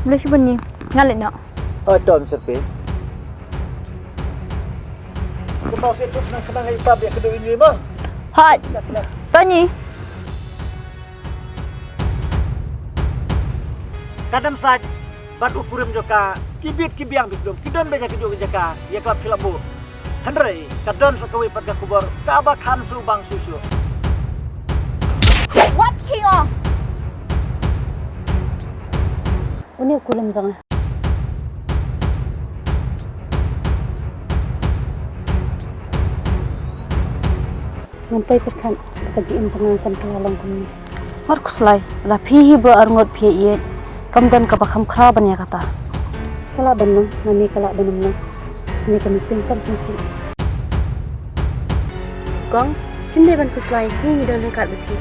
Malaysia bunyi. Ngalit nak. Don serpi. Kau saya tu senang-senang hai pab yang kedua ini mah. Hot. Tanya. Kadam saj bat ukurim joka kibit kibiang biklum kidon beja kijo jaka ya klap kilabu. Handrai kadon sakawi pada kubur kabak hansu bang susu. What king on? Uni kulam jangan. Ngampai perkan kajian jangan akan kelalong kami. Markus lai. La pihi bro arngot pihi iet. Kamdan kabakam kraban ya kata. Kalak benung, nami kalak benung na. Ini kami singkam susu. Gong, cimde ban kuslai ni ni don kat bepi.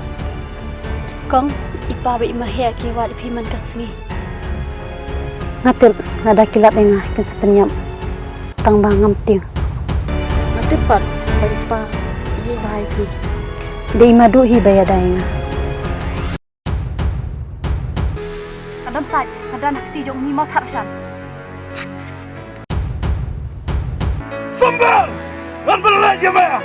Kong ipa be ima he ke wa ipi man kasngi. Ngatil ada kilap engah kan sepenyam. Tang bangam ting. Natipat paripa iye bahai pi. De ima du hi bayada engah. Kadam sai. Kadam hakti jong ni mau tharshan. Sambal! Lan berat jemaah.